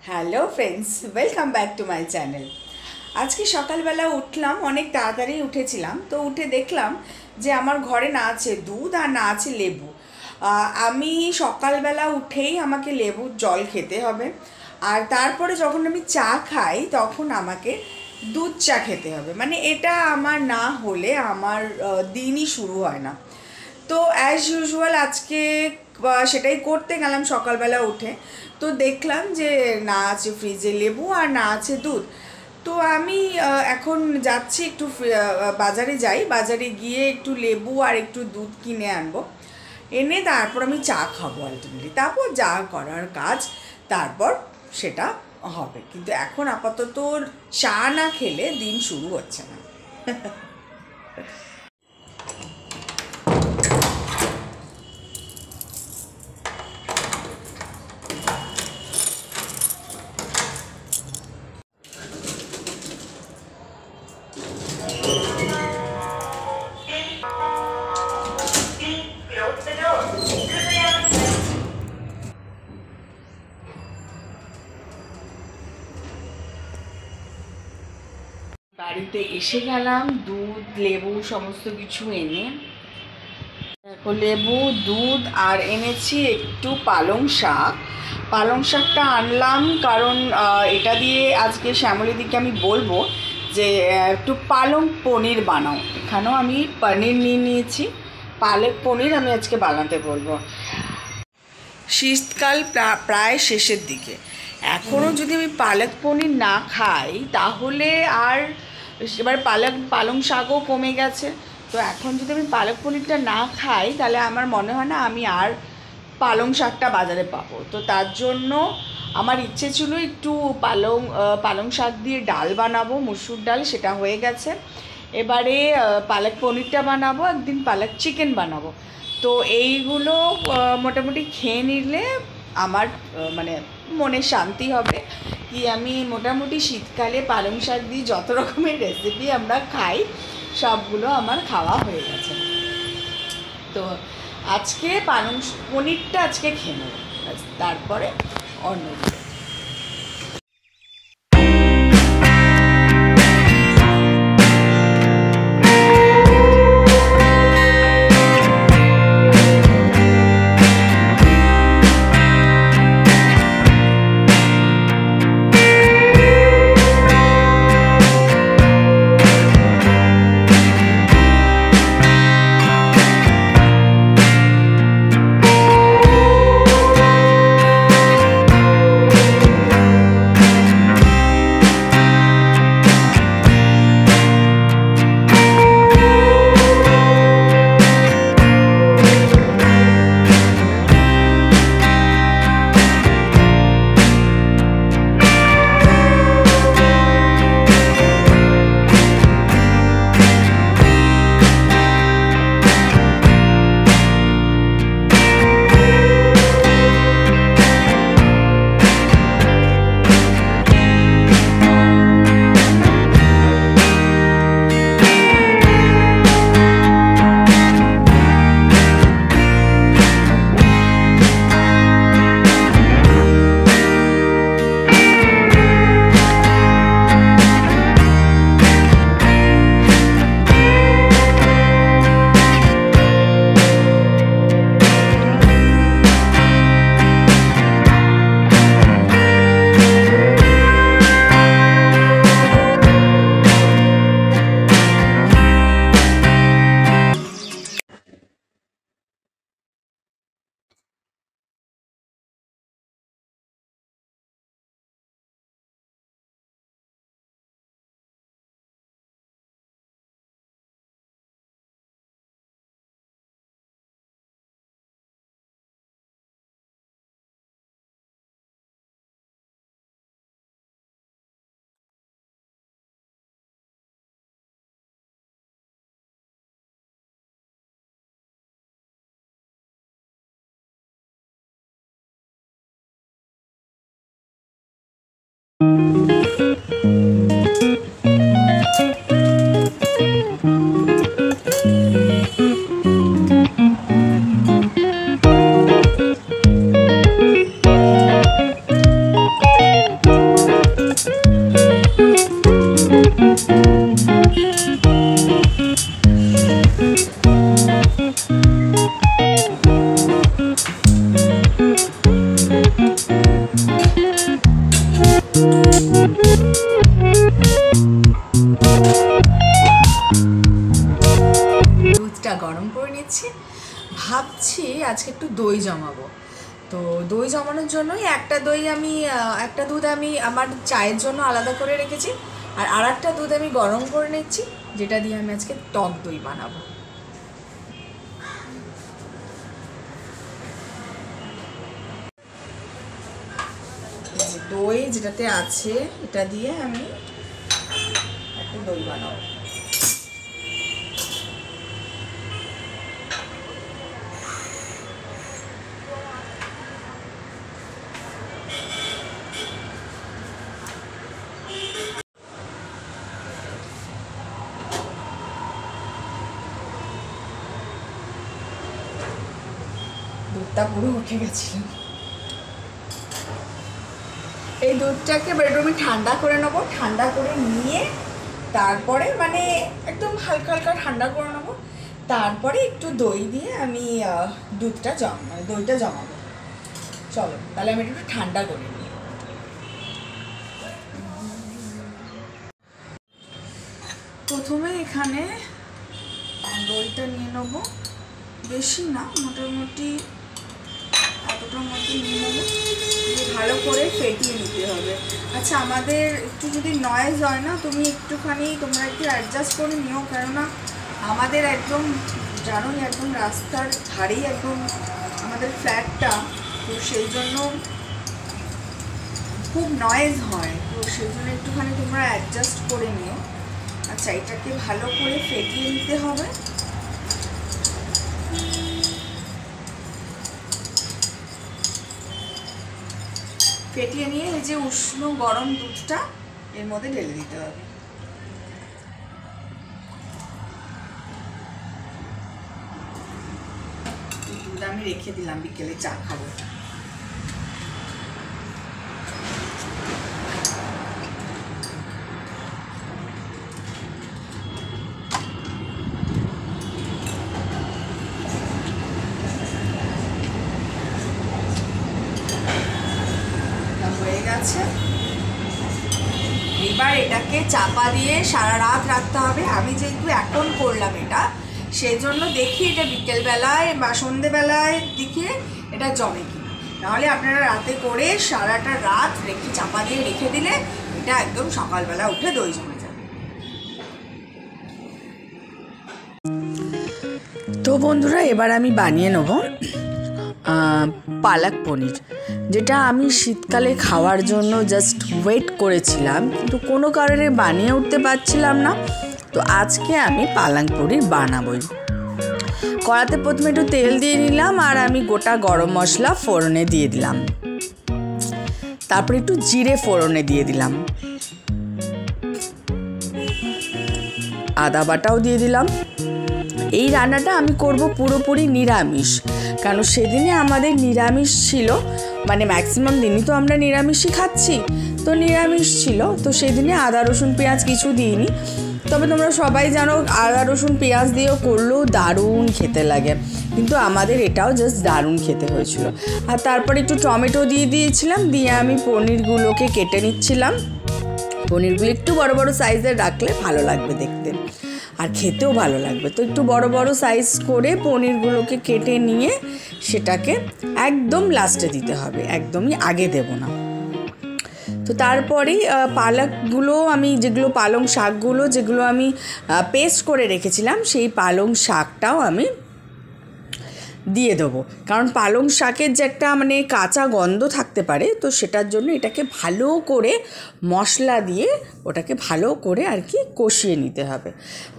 Hello friends, welcome back to my channel. আজকে সকালবেলা উঠলাম, অনেক তাড়াতাড়ি উঠেছিলাম। তো উঠে দেখলাম যে আমার ঘরে না আছে দুধ আর না আছে লেবু। আমি সকালবেলা উঠেই আমাকে লেবুর জল খেতে হবে, আর তারপরে যখন আমি চা খাই তখন আমাকে দুধ চা খেতে হবে। মানে এটা আমার না হলে আমার দিনই শুরু হয় না। তো অ্যাজ ইউজুয়াল আজকে সেটাই করতে গেলাম সকালবেলা উঠে। তো দেখলাম যে না আছে ফ্রিজে লেবু আর না আছে দুধ। তো আমি এখন যাচ্ছি একটু বাজারে যাই, বাজারে গিয়ে একটু লেবু আর একটু দুধ কিনে আনবো, এনে তারপর আমি চা খাবো আলটিমেটলি। তারপর যা করার কাজ তারপর সেটা হবে, কিন্তু এখন আপাতত চা না খেলে দিন শুরু হচ্ছে না। বাড়িতে এসে গেলাম, দুধ লেবু সমস্ত কিছু এনে। দেখো, লেবু দুধ আর এনেছি একটু পালং শাক। পালং শাকটা আনলাম কারণ এটা দিয়ে আজকে শ্যামলীদিকে আমি বলবো যে একটু পালং পনির বানাও। এখানেও আমি পনির নিয়ে নিয়েছি, পালক পনির আমি আজকে বানাতে বলবো। শীতকাল প্রায় শেষের দিকে, এখনও যদি আমি পালক পনির না খাই তাহলে আর এবার পালং শাকও কমে গেছে। তো এখন যদি আমি পালক পনিরটা না খাই তাহলে আমার মনে হয় না আমি আর পালং শাকটা বাজারে পাবো। তো তার জন্য আমার ইচ্ছে ছিল একটু পালং শাক দিয়ে ডাল বানাবো, মুসুর ডাল, সেটা হয়ে গেছে। এবারে পালক পনিরটা বানাবো, একদিন পালক চিকেন বানাবো। তো এইগুলো মোটামুটি খেয়ে নিলে আমার মানে মনে শান্তি হবে কি আমি মোটামুটি শীতকালে পালং শাক দিয়ে যত রকমের রেসিপি আমরা খাই সবগুলো আমার খাওয়া হয়ে গেছে। তো আজকে পনিরটা আজকে খেয়ে নেব, তারপরে অন্য দুধটা গরম করে নিচ্ছি, ভাবছি আজকে একটু দই জমাবো। তো দই জমানোর জন্যই একটা দুধ আমি আমার চায়ের জন্য আলাদা করে রেখেছি, আর একটা দুধ আমি গরম করে নিচ্ছি, যেটা দিয়ে আমি আজকে টক দই বানাবো। দই যেটাতে আছে এটা দিয়ে আমি একটা দই বানাবো। দুধটা পুরো উঠে গেছিল। এই দুধটাকে বেডরুমে ঠান্ডা করে নেবো, ঠান্ডা করে নিয়ে তারপরে মানে একদম হালকা হালকা ঠান্ডা করে নেবো, তারপরে একটু দই দিয়ে আমি দইটা জমাবো। চলো তাহলে আমি একটু ঠান্ডা করে নিই। প্রথমে এখানে দইটা নিয়ে নেবো, বেশি না, মোটামুটি এতটার মতো নিয়ে নেবো, ভালো করে ফেটিয়ে নিতে হবে। আচ্ছা, আমাদের একটু যদি নয়েজ হয় না, তোমরা একটু অ্যাডজাস্ট করে নিও, কেননা আমাদের একদম জানোই একদম রাস্তার ধারেই একদম আমাদের ফ্ল্যাটটা, তো সেই জন্য খুব নয়েজ হয়, তো সেই জন্য একটুখানি তোমরা অ্যাডজাস্ট করে নিও। আচ্ছা, এটাকে ভালো করে ফেটিয়ে নিতে হবে। ফেটিয়ে নিয়ে এই যে উষ্ণ গরম দুধটা এর মধ্যে ঢেলে দিতে হবে। দুধ আমি রেখে দিলাম, বিকেলে চা খাবো। এবার এটাকে চাপা দিয়ে সারা রাত রাখতে হবে। আমি যেহেতু এখন করলাম এটা, সেই জন্য দেখি এটা বিকেলবেলায় বা সন্ধেবেলায় দিকে এটা জমে কি, নাহলে আপনারা রাতে করে সারাটা রাত চাপা দিয়ে রেখে দিলে এটা একদম সকালবেলা উঠে দই জমে যাবে। তো বন্ধুরা, এবার আমি বানিয়ে নেব পালক পনির, যেটা আমি শীতকালে খাওয়ার জন্য জাস্ট ওয়েট করেছিলাম, কিন্তু কোনো কারণে বানিয়ে উঠতে পারছিলাম না। তো আজকে আমি পালক পনির বানাবই। কড়াতে প্রথমে একটু তেল দিয়ে নিলাম, আর আমি গোটা গরম মশলা ফোড়নে দিয়ে দিলাম, তারপরে একটু জিরে ফোড়নে দিয়ে দিলাম, আদা বাটাও দিয়ে দিলাম। এই রান্নাটা আমি করব পুরোপুরি নিরামিষ, কারণ সেদিনে আমাদের নিরামিষ ছিল, মানে ম্যাক্সিমাম দিনই তো আমরা নিরামিষই খাচ্ছি, তো নিরামিষ ছিল, তো সেদিনে আদা রসুন পেঁয়াজ কিছু দিইনি। তবে তোমরা সবাই জানো আদা রসুন পেঁয়াজ দিয়েও করলেও দারুণ খেতে লাগে, কিন্তু আমাদের এটাও জাস্ট দারুণ খেতে হয়েছিল। আর তারপরে একটু টমেটো দিয়ে দিয়েছিলাম, দিয়ে আমি পনিরগুলোকে কেটে নিচ্ছিলাম। পনিরগুলো একটু বড় বড় সাইজের রাখলে ভালো লাগবে দেখতে, আর খেতেও ভালো লাগবে। তো একটু বড় বড় সাইজ করে পনিরগুলোকে কেটে নিয়ে সেটাকে একদম লাস্টে দিতে হবে, একদমই আগে দেব না। তো তারপরেই পালকগুলো পালং শাকগুলো যেগুলো আমি পেস্ট করে রেখেছিলাম, সেই পালং শাকটাও আমি দিয়ে দেবো, কারণ পালং শাকের যে একটা মানে কাঁচা গন্ধ থাকতে পারে, তো সেটার জন্য এটাকে ভালো করে মশলা দিয়ে ওটাকে ভালো করে আর কি কষিয়ে নিতে হবে।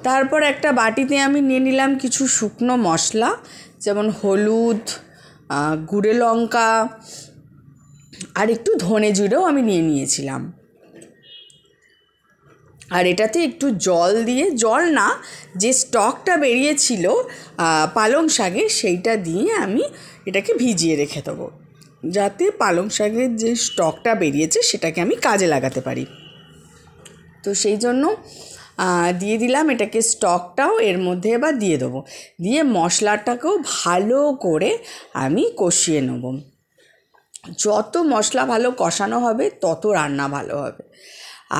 তারপর একটা বাটিতে আমি নিয়ে নিলাম কিছু শুকনো মশলা, যেমন হলুদ, গুঁড়ো লঙ্কা, আর একটু ধনে জিরেও আমি নিয়ে নিয়েছিলাম। আর এটাতে একটু জল দিয়ে, জল না, যে স্টকটা বেরিয়েছিল পালং শাকে, সেইটা দিয়ে আমি এটাকে ভিজিয়ে রেখে দেবো, যাতে পালং শাকের যে স্টকটা বেরিয়েছে সেটাকে আমি কাজে লাগাতে পারি। তো সেই জন্য দিয়ে দিলাম এটাকে, স্টকটাও এর মধ্যে এবার দিয়ে দেবো, দিয়ে মশলাটাকেও ভালো করে আমি কষিয়ে নেব। যত মশলা ভালো কষানো হবে তত রান্না ভালো হবে।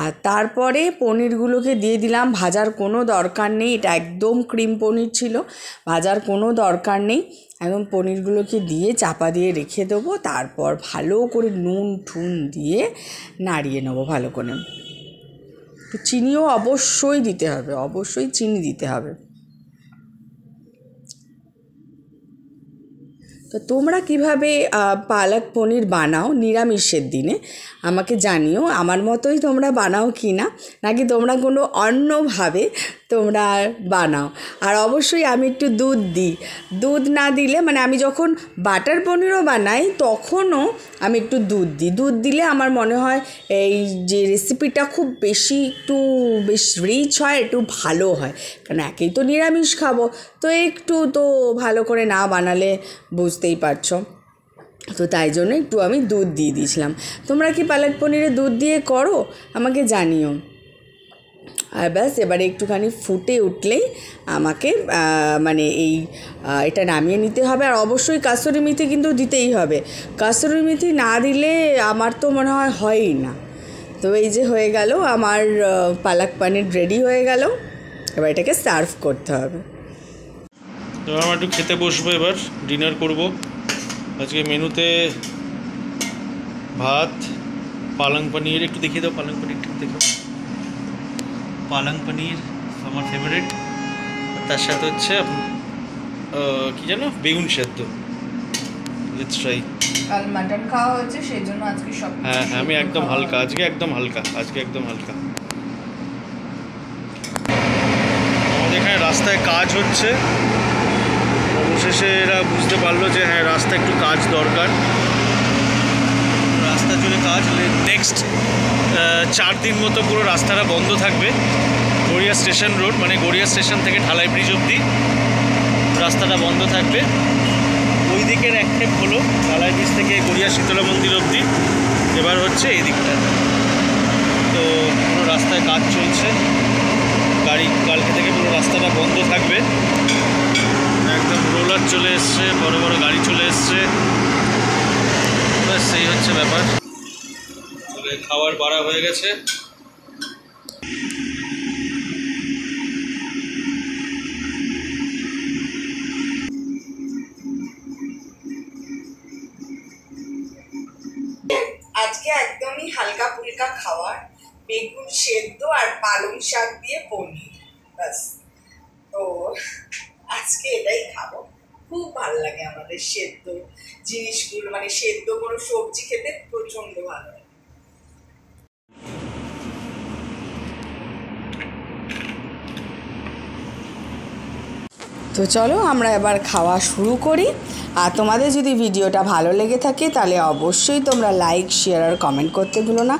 আর তারপরে পনিরগুলোকে দিয়ে দিলাম। ভাজার কোনো দরকার নেই, এটা একদম ক্রিম পনির ছিল, ভাজার কোনো দরকার নেই। একদম পনিরগুলোকে দিয়ে চাপা দিয়ে রেখে দেবো। তারপর ভালো করে নুন ঠুন দিয়ে নাড়িয়ে নেবো ভালো করে। তো চিনিও অবশ্যই দিতে হবে, অবশ্যই চিনি দিতে হবে। তো তোমরা কীভাবে পালক পনির বানাও নিরামিষের দিনে আমাকে জানিও। আমার মতোই তোমরা বানাও কি না, নাকি তোমরা কোনো অন্যভাবে তোমরা বানাও। আর অবশ্যই আমি একটু দুধ দিই, দুধ না দিলে মানে আমি যখন বাটার পনিরও বানাই তখনও আমি একটু দুধ দিই। দুধ দিলে আমার মনে হয় এই যে রেসিপিটা খুব বেশ রিচ হয়, একটু ভালো হয়। কারণ একেই তো নিরামিষ খাবো, তো একটু তো ভালো করে না বানালে বুঝতেই পারছো। তো তাই জন্য একটু আমি দুধ দিয়ে দিয়েছিলাম। তোমরা কি পালক পনিরে দুধ দিয়ে করো আমাকে জানিও। আর ব্যাস এবারে একটুখানি ফুটে উঠলেই আমাকে মানে এটা নামিয়ে নিতে হবে। আর অবশ্যই কাসুরি মেথি কিন্তু দিতেই হবে, কাসুরি মেথি না দিলে আমার তো মনে হয় হয়ই না। তো এই যে হয়ে গেল আমার পালক পনির রেডি হয়ে গেল। এবার এটাকে সার্ভ করতে হবে। তো আমরা একটু খেতে বসবো, এবার ডিনার করব। আজকে মেনুতে ভাত, পালং পনির, একটু দেখিয়ে দাও পালং পনির, ঠিক দেখো, পালং পনির আমার ফেভারিট। তার সাথে হচ্ছে কি জানো, বেগুন সেদ্ধ। Let's try. কাল মাটন খাওয়া হয়েছে সেই জন্য আজকে সব। হ্যাঁ, আমি একদম হালকা, আজকে একদম হালকা। আমাদের এখানে রাস্তায় কাজ হচ্ছে, অবশেষে এরা বুঝতে পারলো যে হ্যাঁ রাস্তায় একটু কাজ দরকার। রাস্তা জুড়ে কাজ, নেক্সট 4 দিন মতো পুরো রাস্তাটা বন্ধ থাকবে। গড়িয়া স্টেশন রোড, মানে গড়িয়া স্টেশন থেকে ঢালাই ব্রিজ অবধি রাস্তাটা বন্ধ থাকবে। ওই দিকের এক ক্ষেপ হলো ঢালাই ব্রিজ থেকে গড়িয়া শীতলা মন্দির অবধি, এবার হচ্ছে এই দিকটা। তো পুরো রাস্তায় কাজ চলছে, গাড়ি কালকে থেকে পুরো রাস্তাটা বন্ধ থাকবে। একদম রোলার চলে এসছে, বড় বড় গাড়ি চলে এসছে, ব্যাস সেই হচ্ছে ব্যাপার। খাবার বাড়া হয়ে গেছে। আজকে একদমই হালকা ফুলকা খাবার, বেগুন সেদ্ধ আর পালং শাক দিয়ে পনির, ব্যাস। তো আজকে এটাই খাবো। খুব ভালো লাগে আমাদের সেদ্ধ জিনিসগুলো, মানে সেদ্ধ কোনো সবজি খেতে প্রচন্ড ভালো লাগে। তো চলো আমরা এবার খাওয়া শুরু করি। আর তোমাদের যদি ভিডিওটা ভালো লেগে থাকে তাহলে অবশ্যই তোমরা লাইক, শেয়ার আর কমেন্ট করতে ভুলো না।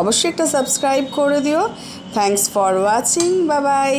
অবশ্যই একটা সাবস্ক্রাইব করে দিও। Thanks for watching, bye bye.